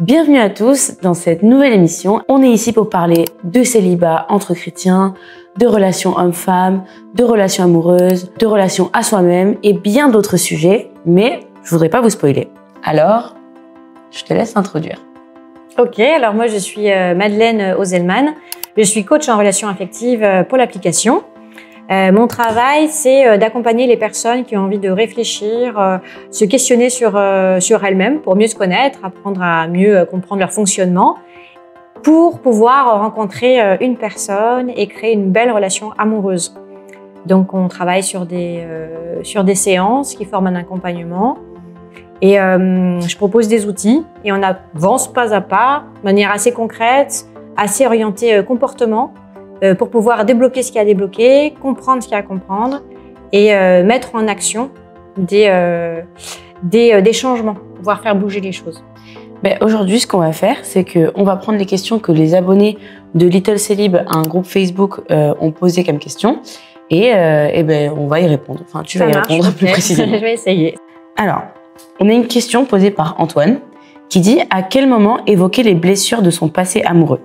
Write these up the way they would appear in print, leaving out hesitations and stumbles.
Bienvenue à tous dans cette nouvelle émission. On est ici pour parler de célibat entre chrétiens, de relations hommes-femmes, de relations amoureuses, de relations à soi-même et bien d'autres sujets, mais je voudrais pas vous spoiler. Alors, je te laisse introduire. Ok, alors moi je suis Madeleine Ozelman, je suis coach en relations affectives pour l'application. Mon travail, c'est d'accompagner les personnes qui ont envie de réfléchir, se questionner sur elles-mêmes pour mieux se connaître, apprendre à mieux comprendre leur fonctionnement, pour pouvoir rencontrer une personne et créer une belle relation amoureuse. Donc on travaille sur des séances qui forment un accompagnement et je propose des outils et on avance pas à pas, de manière assez concrète, assez orientée comportement, pour pouvoir débloquer ce qu'il y a à débloquer, comprendre ce qu'il y a à comprendre et mettre en action des changements, pouvoir faire bouger les choses. Aujourd'hui, ce qu'on va faire, c'est qu'on va prendre les questions que les abonnés de Little Célib, un groupe Facebook, ont posées comme questions et on va y répondre. Enfin, tu vas y répondre plus précisément. Je vais essayer. Alors, on a une question posée par Antoine qui dit « À quel moment évoquer les blessures de son passé amoureux ?»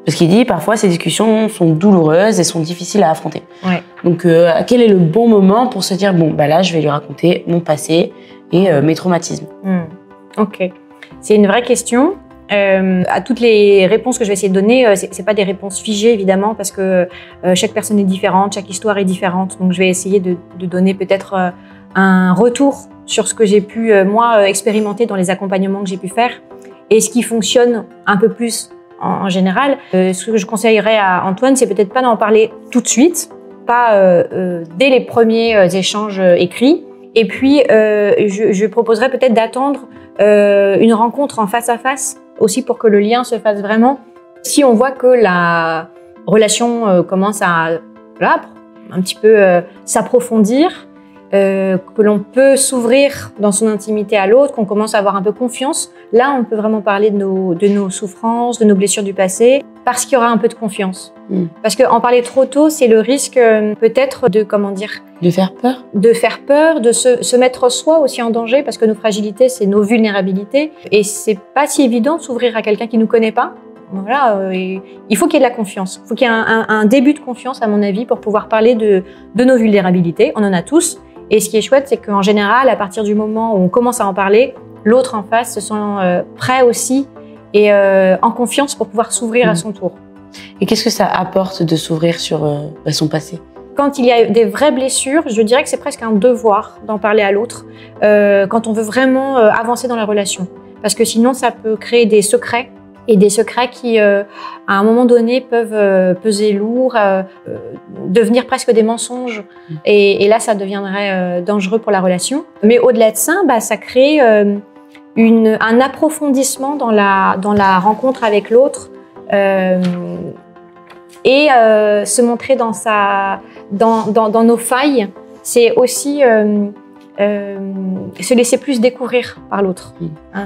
Parce qu'il dit parfois ces discussions sont douloureuses et sont difficiles à affronter. Ouais. Donc quel est le bon moment pour se dire bon là je vais lui raconter mon passé et mes traumatismes. Ok, c'est une vraie question. À toutes les réponses que je vais essayer de donner, c'est pas des réponses figées évidemment parce que chaque personne est différente, chaque histoire est différente. Donc je vais essayer de donner peut-être un retour sur ce que j'ai pu moi expérimenter dans les accompagnements que j'ai pu faire et ce qui fonctionne un peu plus. En général, ce que je conseillerais à Antoine, c'est peut-être pas d'en parler tout de suite, pas dès les premiers échanges écrits. Et puis, je proposerais peut-être d'attendre une rencontre en face à face, aussi pour que le lien se fasse vraiment. Si on voit que la relation commence à un petit peu s'approfondir, que l'on peut s'ouvrir dans son intimité à l'autre, qu'on commence à avoir un peu confiance, là on peut vraiment parler de nos souffrances, de nos blessures du passé, parce qu'il y aura un peu de confiance. Parce qu'en parler trop tôt, c'est le risque peut-être de, de faire peur. De faire peur, de se mettre soi aussi en danger, parce que nos fragilités, c'est nos vulnérabilités. Et c'est pas si évident de s'ouvrir à quelqu'un qui nous connaît pas. Voilà, il faut qu'il y ait de la confiance. Il faut qu'il y ait un début de confiance, à mon avis, pour pouvoir parler de nos vulnérabilités. On en a tous. Et ce qui est chouette, c'est qu'en général, à partir du moment où on commence à en parler, l'autre en face se sent prêt aussi et en confiance pour pouvoir s'ouvrir à son tour. Et qu'est-ce que ça apporte de s'ouvrir sur son passé ? Quand il y a des vraies blessures, je dirais que c'est presque un devoir d'en parler à l'autre quand on veut vraiment avancer dans la relation. Parce que sinon, ça peut créer des secrets. Et des secrets qui, à un moment donné, peuvent peser lourd, devenir presque des mensonges. Et là, ça deviendrait dangereux pour la relation. Mais au-delà de ça, ça crée un approfondissement dans la rencontre avec l'autre et se montrer dans nos failles. C'est aussi se laisser plus découvrir par l'autre,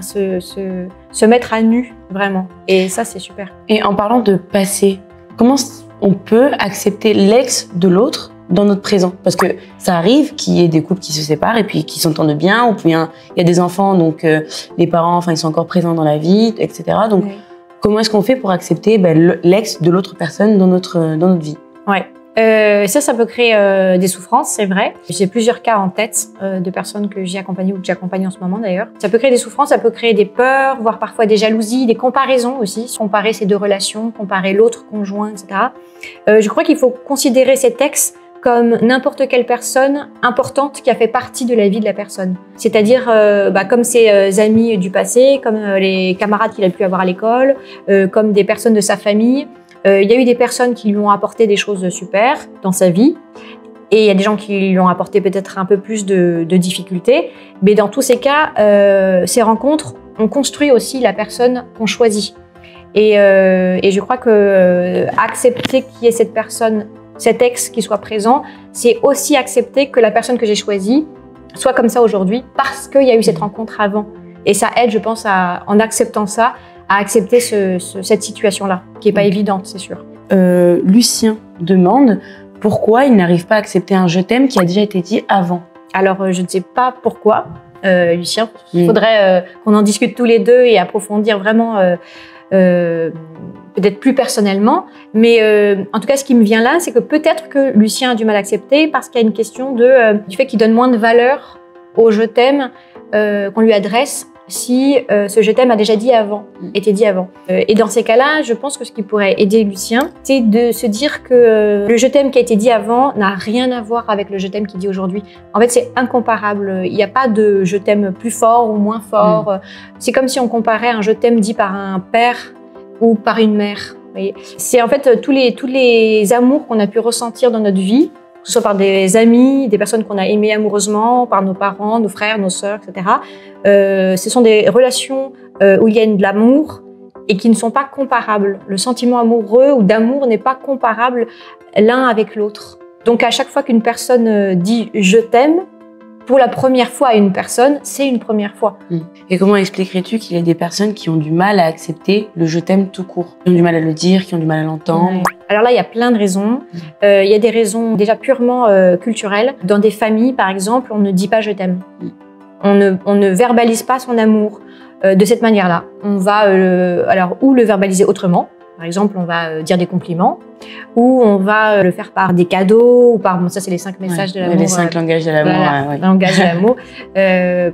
se mettre à nu vraiment, et ça c'est super. Et en parlant de passé, comment on peut accepter l'ex de l'autre dans notre présent? Parce que ça arrive qu'il y ait des couples qui se séparent et puis qui s'entendent bien, ou bien il y a des enfants, donc les parents, ils sont encore présents dans la vie, etc. Donc comment est-ce qu'on fait pour accepter l'ex de l'autre personne dans notre vie? Ça peut créer des souffrances, c'est vrai. J'ai plusieurs cas en tête de personnes que j'ai accompagnées ou que j'accompagne en ce moment d'ailleurs. Ça peut créer des souffrances, ça peut créer des peurs, voire parfois des jalousies, des comparaisons aussi. Comparer ces deux relations, comparer l'autre conjoint, etc. Je crois qu'il faut considérer cet ex comme n'importe quelle personne importante qui a fait partie de la vie de la personne. C'est-à-dire comme ses amis du passé, comme les camarades qu'il a pu avoir à l'école, comme des personnes de sa famille. Il y a eu des personnes qui lui ont apporté des choses super dans sa vie et il y a des gens qui lui ont apporté peut-être un peu plus de difficultés. Mais dans tous ces cas, ces rencontres ont construit aussi la personne qu'on choisit. Et je crois que accepter qu'il y ait cette personne, cet ex qui soit présent, c'est aussi accepter que la personne que j'ai choisie soit comme ça aujourd'hui parce qu'il y a eu cette rencontre avant. Et ça aide, je pense, en acceptant ça, à accepter cette situation-là, qui n'est pas évidente, c'est sûr. Lucien demande pourquoi il n'arrive pas à accepter un « je t'aime » qui a déjà été dit avant. Alors, je ne sais pas pourquoi. Lucien. Il faudrait qu'on en discute tous les deux et approfondir vraiment peut-être plus personnellement. Mais en tout cas, ce qui me vient là, c'est que peut-être que Lucien a du mal à accepter parce qu'il y a une question du fait qu'il donne moins de valeur au « je t'aime » qu'on lui adresse si ce « je t'aime » a déjà été dit avant. Et dans ces cas-là, je pense que ce qui pourrait aider Lucien, c'est de se dire que le « je t'aime » qui a été dit avant n'a rien à voir avec le « je t'aime » qu'il dit aujourd'hui. En fait, c'est incomparable. Il n'y a pas de « je t'aime » plus fort ou moins fort. C'est comme si on comparait un « je t'aime » dit par un père ou par une mère. C'est en fait tous les amours qu'on a pu ressentir dans notre vie, que ce soit par des amis, des personnes qu'on a aimées amoureusement, par nos parents, nos frères, nos sœurs, etc. Ce sont des relations où il y a de l'amour et qui ne sont pas comparables. Le sentiment amoureux ou d'amour n'est pas comparable l'un avec l'autre. Donc à chaque fois qu'une personne dit « je t'aime », pour la première fois à une personne, c'est une première fois. Et comment expliquerais-tu qu'il y a des personnes qui ont du mal à accepter le « je t'aime » tout court, qui ont du mal à le dire, qui ont du mal à l'entendre? Alors là, il y a plein de raisons. Il y a des raisons déjà purement culturelles. Dans des familles, par exemple, on ne dit pas « je t'aime ». On ne verbalise pas son amour de cette manière-là. On va alors ou le verbaliser autrement. Par exemple, on va dire des compliments, ou on va le faire par des cadeaux, ou par, ça c'est les 5 messages de l'amour. Les 5 langages de l'amour. Voilà, langages de l'amour,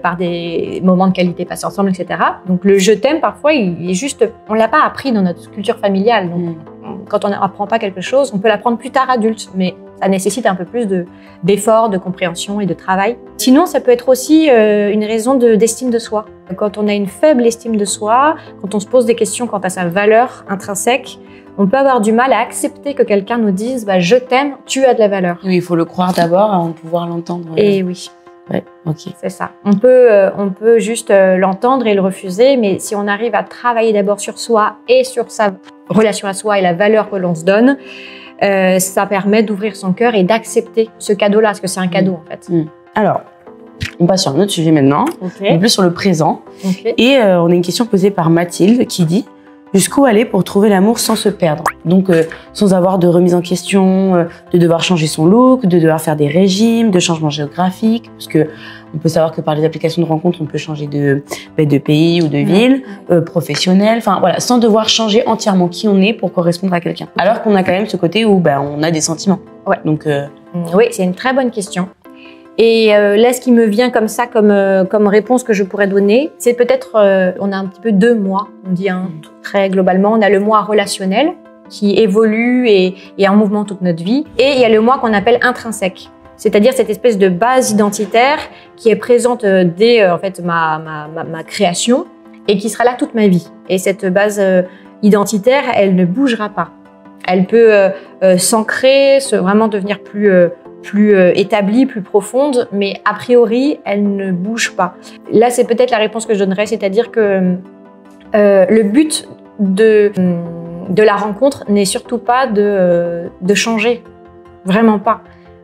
par des moments de qualité passés ensemble, etc. Donc le « je t'aime », parfois, il est juste, on l'a pas appris dans notre culture familiale. Donc, quand on n'apprend pas quelque chose, on peut l'apprendre plus tard adulte, mais ça nécessite un peu plus d'effort, de compréhension et de travail. Sinon, ça peut être aussi une raison d'estime de soi. Quand on a une faible estime de soi, quand on se pose des questions quant à sa valeur intrinsèque, on peut avoir du mal à accepter que quelqu'un nous dise « je t'aime, tu as de la valeur ». Oui, il faut le croire d'abord avant de pouvoir l'entendre. Et oui. Ouais, ok. C'est ça. On peut juste l'entendre et le refuser, mais si on arrive à travailler d'abord sur soi et sur sa relation à soi et la valeur que l'on se donne, ça permet d'ouvrir son cœur et d'accepter ce cadeau-là, parce que c'est un cadeau en fait. Alors, on passe sur un autre sujet maintenant, un peu plus sur le présent. Et on a une question posée par Mathilde qui dit « Jusqu'où aller pour trouver l'amour sans se perdre ?» Donc, sans avoir de remise en question, de devoir changer son look, de devoir faire des régimes, de changements géographiques, parce que on peut savoir que par les applications de rencontres, on peut changer de pays ou de ville, professionnel, enfin voilà, sans devoir changer entièrement qui on est pour correspondre à quelqu'un. Alors qu'on a quand même ce côté où on a des sentiments. Ouais. Donc, oui, c'est une très bonne question. Et là, ce qui me vient comme ça, comme réponse que je pourrais donner, c'est peut-être, on a un petit peu 2 mois, on dit très globalement, on a le moi relationnel qui évolue et est en mouvement toute notre vie, et il y a le moi qu'on appelle intrinsèque, c'est-à-dire cette espèce de base identitaire qui est présente dès en fait ma création et qui sera là toute ma vie. Et cette base identitaire, elle ne bougera pas. Elle peut s'ancrer, vraiment devenir plus établie, plus profonde, mais a priori, elle ne bouge pas. Là, c'est peut-être la réponse que je donnerais, c'est-à-dire que le but de la rencontre n'est surtout pas de changer, vraiment pas.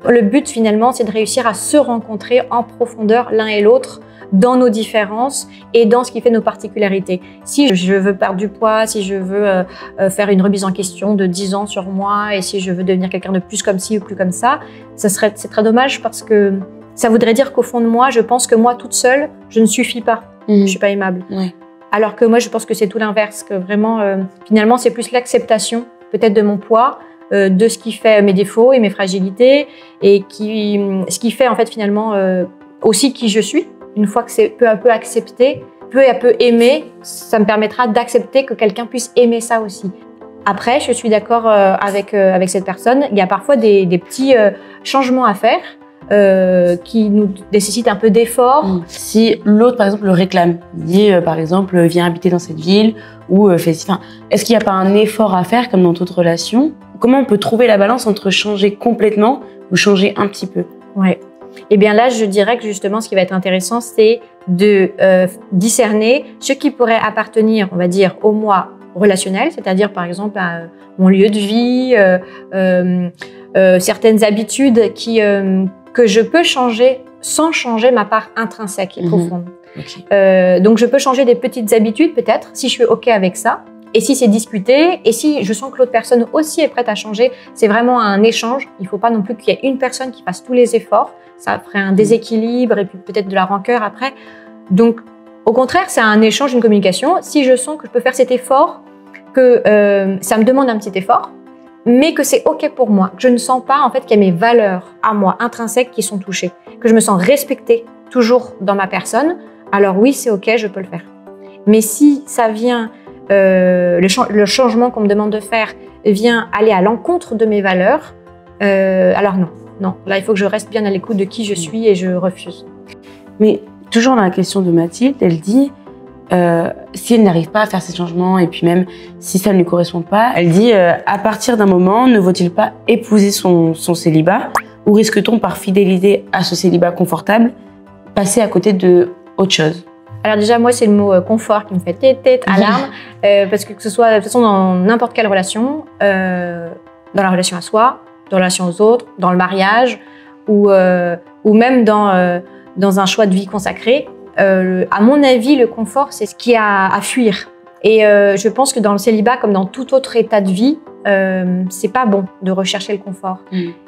Le but, finalement, c'est de réussir à se rencontrer en profondeur l'un et l'autre, dans nos différences et dans ce qui fait nos particularités. Si je veux perdre du poids, si je veux faire une remise en question de 10 ans sur moi et si je veux devenir quelqu'un de plus comme ci ou plus comme ça, c'est très dommage parce que ça voudrait dire qu'au fond de moi, je pense que moi toute seule, je ne suffis pas. Je suis pas aimable. Alors que moi, je pense que c'est tout l'inverse, que vraiment, finalement, c'est plus l'acceptation peut-être de mon poids, de ce qui fait mes défauts et mes fragilités et ce qui fait en fait finalement aussi qui je suis. Une fois que c'est peu à peu accepté, peu à peu aimé, ça me permettra d'accepter que quelqu'un puisse aimer ça aussi. Après, je suis d'accord avec cette personne. Il y a parfois des petits changements à faire qui nous nécessitent un peu d'effort. Si l'autre, par exemple, le réclame, dit par exemple, viens habiter dans cette ville ou est-ce qu'il n'y a pas un effort à faire comme dans toute relation? Comment on peut trouver la balance entre changer complètement ou changer un petit peu? Ouais. Eh bien là, je dirais que justement, ce qui va être intéressant, c'est de discerner ce qui pourrait appartenir, on va dire, au moi relationnel, c'est-à-dire par exemple à mon lieu de vie, certaines habitudes que je peux changer sans changer ma part intrinsèque et profonde. Donc je peux changer des petites habitudes peut-être, si je suis OK avec ça. Et si c'est discuté, et si je sens que l'autre personne aussi est prête à changer, c'est vraiment un échange. Il ne faut pas non plus qu'il y ait une personne qui fasse tous les efforts. Ça ferait un déséquilibre et puis peut-être de la rancœur après. Donc, au contraire, c'est un échange, une communication. Si je sens que je peux faire cet effort, que ça me demande un petit effort, mais que c'est OK pour moi, que je ne sens pas en fait qu'il y a mes valeurs à moi, intrinsèques, qui sont touchées, que je me sens respectée toujours dans ma personne, alors oui, c'est OK, je peux le faire. Mais si ça vient, le changement qu'on me demande de faire vient aller à l'encontre de mes valeurs, alors non. Là, il faut que je reste bien à l'écoute de qui je suis et je refuse. Mais toujours dans la question de Mathilde, elle dit, si elle n'arrive pas à faire ces changements et puis même si ça ne lui correspond pas, elle dit, à partir d'un moment, ne vaut-il pas épouser son célibat ou risque-t-on par fidélité à ce célibat confortable passer à côté de autre chose? Alors déjà, moi, c'est le mot confort qui me fait tête alarme, parce que ce soit de toute façon dans n'importe quelle relation, dans la relation à soi, dans la relation aux autres, dans le mariage ou même dans un choix de vie consacré, à mon avis, le confort, c'est ce qui est à fuir. Et je pense que dans le célibat, comme dans tout autre état de vie, c'est pas bon de rechercher le confort.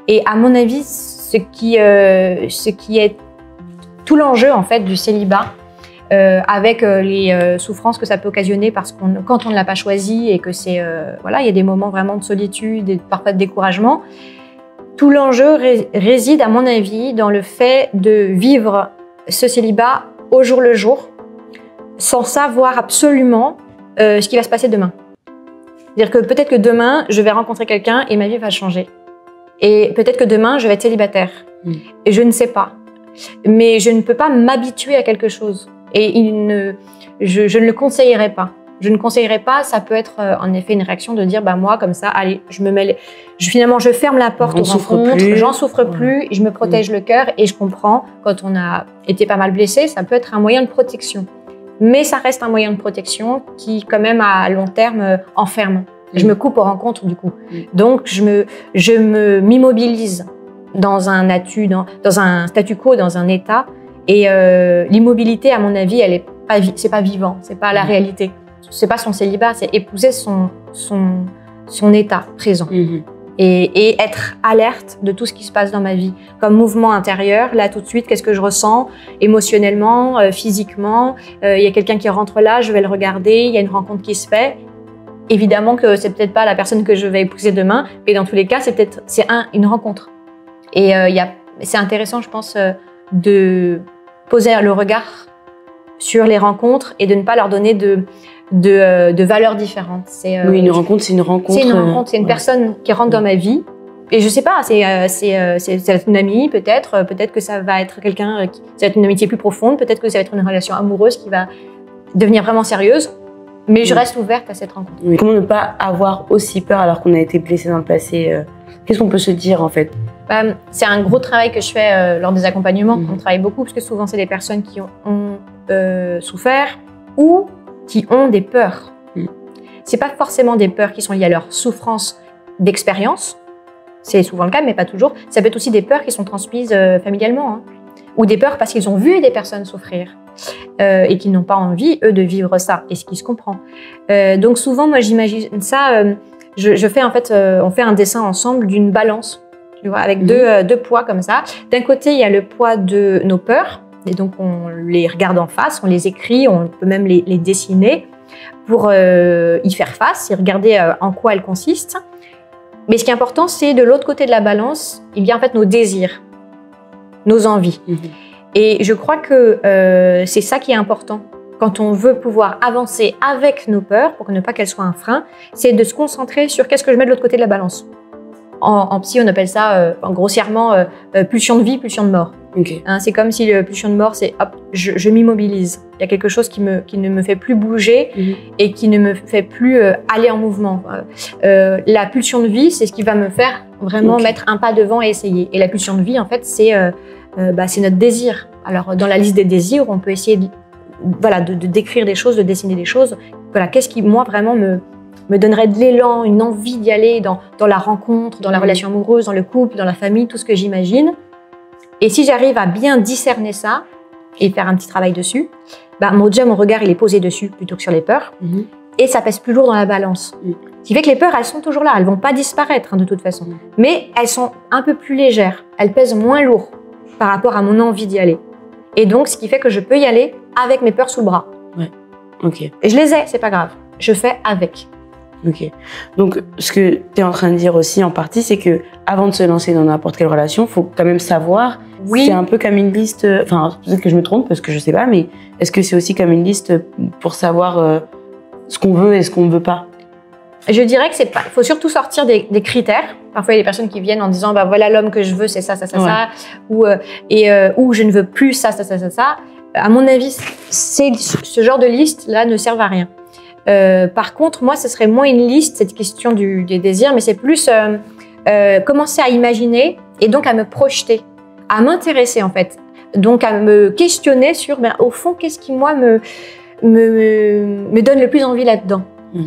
Et à mon avis, ce qui est tout l'enjeu en fait du célibat, avec les souffrances que ça peut occasionner parce quand on ne l'a pas choisi et que c'est voilà, il y a des moments vraiment de solitude et parfois de découragement. Tout l'enjeu réside, à mon avis, dans le fait de vivre ce célibat au jour le jour, sans savoir absolument ce qui va se passer demain. C'est-à-dire que peut-être que demain, je vais rencontrer quelqu'un et ma vie va changer. Et peut-être que demain, je vais être célibataire. Et je ne sais pas. Mais je ne peux pas m'habituer à quelque chose. Et je ne le conseillerais pas. Je ne conseillerais pas, ça peut être en effet une réaction de dire, bah moi comme ça, allez, finalement je ferme la porte aux rencontres, j'en souffre plus, je me protège le cœur et je comprends, quand on a été pas mal blessé, ça peut être un moyen de protection. Mais ça reste un moyen de protection qui quand même à long terme enferme. Je me coupe aux rencontres du coup. Donc je m'immobilise dans un statu quo, dans un état. Et l'immobilité, à mon avis, c'est pas vivant, c'est pas la réalité. C'est pas son célibat, c'est épouser son état présent. Et être alerte de tout ce qui se passe dans ma vie. Comme mouvement intérieur, là tout de suite, qu'est-ce que je ressens émotionnellement, physiquement. Il y a quelqu'un qui rentre là, je vais le regarder, il y a une rencontre qui se fait. Évidemment que c'est peut-être pas la personne que je vais épouser demain, mais dans tous les cas, c'est une rencontre. Et c'est intéressant, je pense, de poser le regard sur les rencontres et de ne pas leur donner de valeurs différentes. Oui, une rencontre, c'est une rencontre. C'est une rencontre, c'est une personne qui rentre dans ma vie. Et je sais pas, c'est une amie peut-être que ça va être quelqu'un, ça va être une amitié plus profonde, peut-être que ça va être une relation amoureuse qui va devenir vraiment sérieuse. Mais je reste ouverte à cette rencontre. Oui. Comment ne pas avoir aussi peur alors qu'on a été blessé dans le passé? Qu'est-ce qu'on peut se dire en fait? C'est un gros travail que je fais lors des accompagnements. On travaille beaucoup parce que souvent c'est des personnes qui ont souffert ou qui ont des peurs. C'est pas forcément des peurs qui sont liées à leur souffrance d'expérience. C'est souvent le cas, mais pas toujours. Ça peut être aussi des peurs qui sont transmises familialement, hein. Ou des peurs parce qu'ils ont vu des personnes souffrir et qu'ils n'ont pas envie, eux, de vivre ça, et ce qui se comprend. Donc souvent, moi, j'imagine ça, je fais en fait, on fait un dessin ensemble d'une balance, tu vois, avec deux poids comme ça. D'un côté, il y a le poids de nos peurs, et donc on les regarde en face, on les écrit, on peut même les dessiner pour y faire face et regarder en quoi elles consistent. Mais ce qui est important, c'est de l'autre côté de la balance, il y a en fait nos désirs, nos envies. Et je crois que c'est ça qui est important quand on veut pouvoir avancer avec nos peurs, pour ne pas qu'elles soient un frein, c'est de se concentrer sur qu'est-ce que je mets de l'autre côté de la balance. En psy, on appelle ça grossièrement pulsion de vie, pulsion de mort. Hein, c'est comme si le pulsion de mort, c'est hop, je m'immobilise. Il y a quelque chose qui ne me fait plus bouger et qui ne me fait plus aller en mouvement. La pulsion de vie, c'est ce qui va me faire vraiment mettre un pas devant et essayer. Et la pulsion de vie, en fait, c'est notre désir. Alors, dans la liste des désirs, on peut essayer de décrire des choses, de dessiner des choses. Voilà, qu'est-ce qui, moi, vraiment me donnerait de l'élan, une envie d'y aller dans la rencontre, dans la relation amoureuse, dans le couple, dans la famille, tout ce que j'imagine. Et si j'arrive à bien discerner ça et faire un petit travail dessus, mon regard il est posé dessus plutôt que sur les peurs. et ça pèse plus lourd dans la balance. Ce qui fait que les peurs, elles sont toujours là, elles vont pas disparaître de toute façon. Mais elles sont un peu plus légères, elles pèsent moins lourd par rapport à mon envie d'y aller. Et donc, ce qui fait que je peux y aller avec mes peurs sous le bras. Ouais, ok. Et je les ai, c'est pas grave. Je fais avec. Ok. Donc, ce que tu es en train de dire aussi en partie, c'est que avant de se lancer dans n'importe quelle relation, il faut quand même savoir. Oui. C'est un peu comme une liste. Enfin, peut-être que je me trompe parce que je sais pas, mais est-ce que c'est aussi comme une liste pour savoir ce qu'on veut et ce qu'on ne veut pas? Je dirais que c'est pas. Il faut surtout sortir des critères. Parfois, il y a des personnes qui viennent en disant, bah voilà l'homme que je veux, c'est ça, ça, ça, ça, ou je ne veux plus ça, ça, ça, ça, ça. À mon avis, ce genre de liste là ne servent à rien. Par contre, moi, ce serait moins une liste, cette question des désirs, mais c'est plus commencer à imaginer et donc à me projeter, à m'intéresser en fait, donc à me questionner sur, au fond, qu'est-ce qui moi me donne le plus envie là-dedans.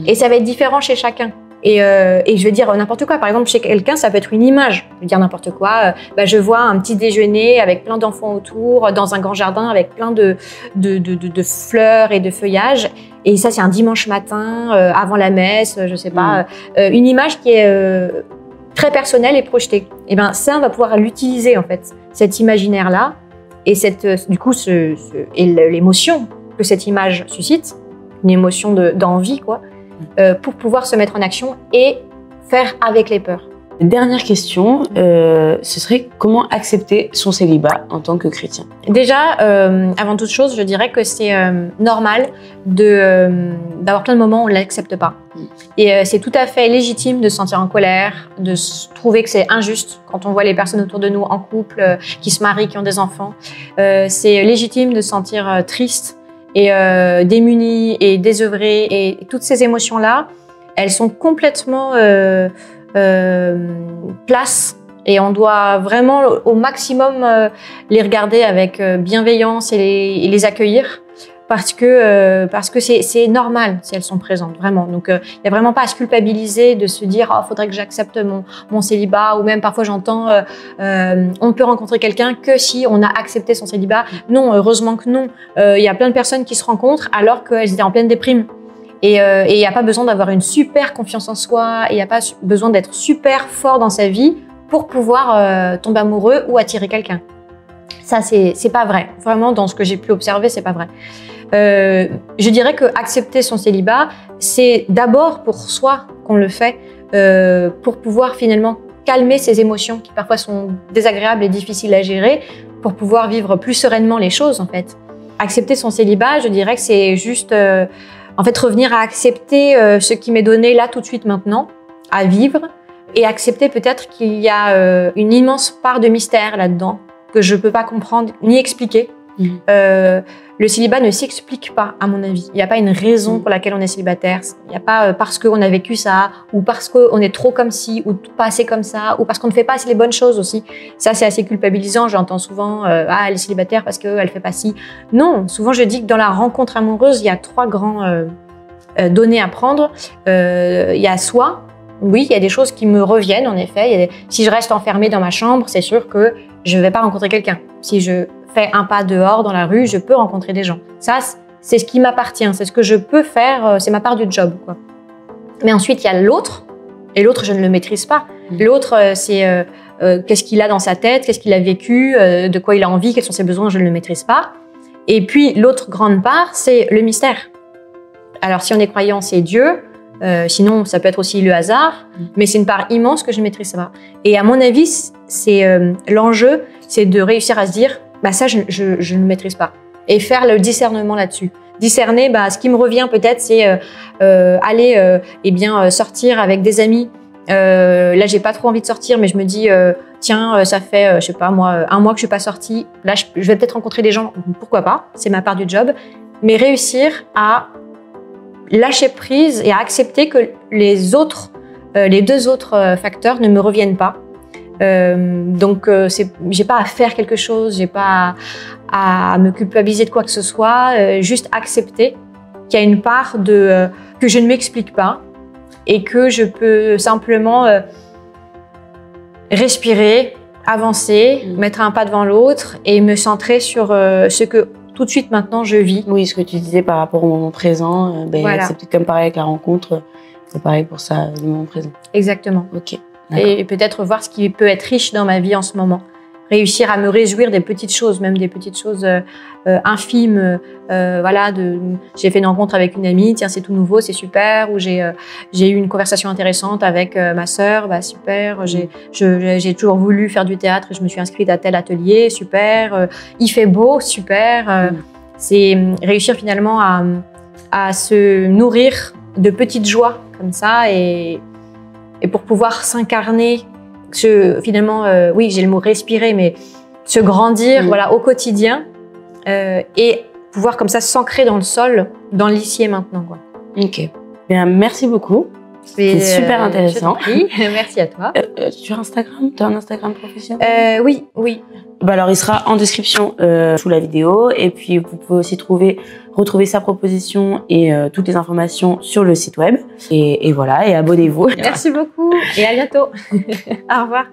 Et ça va être différent chez chacun. Et je vais dire n'importe quoi. Par exemple, chez quelqu'un, ça peut être une image. Je vais dire n'importe quoi. Je vois un petit déjeuner avec plein d'enfants autour, dans un grand jardin avec plein de fleurs et de feuillages. Et ça, c'est un dimanche matin, avant la messe, je sais pas. Une image qui est très personnelle et projetée. Et ben, ça, on va pouvoir l'utiliser, en fait, cet imaginaire-là. Et du coup, l'émotion que cette image suscite, une émotion d'envie, quoi, pour pouvoir se mettre en action et faire avec les peurs. Dernière question, ce serait comment accepter son célibat en tant que chrétien? Déjà, avant toute chose, je dirais que c'est normal d'avoir plein de moments où on ne l'accepte pas. Et c'est tout à fait légitime de se sentir en colère, de trouver que c'est injuste quand on voit les personnes autour de nous en couple, qui se marient, qui ont des enfants. C'est légitime de se sentir triste et démunis et désœuvrés, et toutes ces émotions-là, elles sont complètement place, et on doit vraiment au maximum les regarder avec bienveillance et les accueillir, parce que c'est normal si elles sont présentes, vraiment. Donc il n'y a vraiment pas à se culpabiliser de se dire oh, faudrait que j'accepte mon célibat, ou même parfois j'entends on ne peut rencontrer quelqu'un que si on a accepté son célibat. Non, heureusement que non. Il y a plein de personnes qui se rencontrent alors qu'elles étaient en pleine déprime. Et il n'y a pas besoin d'avoir une super confiance en soi, il n'y a pas besoin d'être super fort dans sa vie pour pouvoir tomber amoureux ou attirer quelqu'un. Ça, c'est pas vrai. Vraiment, dans ce que j'ai pu observer, c'est pas vrai. Je dirais que accepter son célibat, c'est d'abord pour soi qu'on le fait, pour pouvoir finalement calmer ses émotions qui parfois sont désagréables et difficiles à gérer, pour pouvoir vivre plus sereinement les choses, en fait. Accepter son célibat, je dirais que c'est juste en fait revenir à accepter ce qui m'est donné là tout de suite maintenant, à vivre, et accepter peut-être qu'il y a une immense part de mystère là-dedans que je peux pas comprendre ni expliquer. Le célibat ne s'explique pas, à mon avis. Il n'y a pas une raison pour laquelle on est célibataire. Il n'y a pas parce qu'on a vécu ça, ou parce qu'on est trop comme ci, ou pas assez comme ça, ou parce qu'on ne fait pas assez les bonnes choses aussi. Ça, c'est assez culpabilisant. J'entends souvent ah, elle est célibataire parce qu'elle ne fait pas ci. Non, souvent je dis que dans la rencontre amoureuse, il y a 3 grands données à prendre. Il y a soi. Oui, il y a des choses qui me reviennent, en effet. Si je reste enfermée dans ma chambre, c'est sûr que je ne vais pas rencontrer quelqu'un. Si je fais un pas dehors dans la rue, je peux rencontrer des gens. Ça, c'est ce qui m'appartient, c'est ce que je peux faire, c'est ma part du job, quoi. Mais ensuite, il y a l'autre, et l'autre, je ne le maîtrise pas. L'autre, c'est qu'est-ce qu'il a dans sa tête, qu'est-ce qu'il a vécu, de quoi il a envie, quels sont ses besoins, je ne le maîtrise pas. Et puis, l'autre grande part, c'est le mystère. Alors, si on est croyant, c'est Dieu. Sinon, ça peut être aussi le hasard, mais c'est une part immense que je ne maîtrise pas. Et à mon avis, l'enjeu, c'est de réussir à se dire bah ça, je ne maîtrise pas. Et faire le discernement là-dessus. Discerner, ce qui me revient peut-être, c'est aller sortir avec des amis. Là, j'ai pas trop envie de sortir, mais je me dis, tiens, ça fait, je sais pas moi, 1 mois que je suis pas sortie. Là, je vais peut-être rencontrer des gens. Pourquoi pas? C'est ma part du job. Mais réussir à lâcher prise et à accepter que les 2 autres facteurs ne me reviennent pas. Donc, j'ai pas à faire quelque chose, j'ai pas à me culpabiliser de quoi que ce soit, juste accepter qu'il y a une part que je ne m'explique pas et que je peux simplement respirer, avancer, mettre un pas devant l'autre et me centrer sur ce que tout de suite maintenant je vis. Oui, ce que tu disais par rapport au moment présent, Voilà. c'est peut-être comme pareil avec la rencontre, c'est pareil pour ça, le moment présent. Exactement. Ok. Et peut-être voir ce qui peut être riche dans ma vie en ce moment. Réussir à me réjouir des petites choses, même des petites choses infimes. Voilà, j'ai fait une rencontre avec une amie, tiens, c'est tout nouveau, c'est super. Ou j'ai eu une conversation intéressante avec ma sœur, bah super. J'ai toujours voulu faire du théâtre et je me suis inscrite à tel atelier, super. Il fait beau, super. C'est réussir finalement à se nourrir de petites joies comme ça et pour pouvoir s'incarner. Finalement, oui, j'ai le mot respirer, mais se grandir voilà, au quotidien et pouvoir comme ça s'ancrer dans le sol, dans l'ici et maintenant. Quoi. Ok. Bien, merci beaucoup. C'est super intéressant. Merci à toi. Sur Instagram, tu as un Instagram professionnel? Oui. Bah alors, il sera en description sous la vidéo. Et puis, vous pouvez aussi retrouver sa proposition et toutes les informations sur le site web. Et voilà, et abonnez-vous. Merci beaucoup et à bientôt. Au revoir.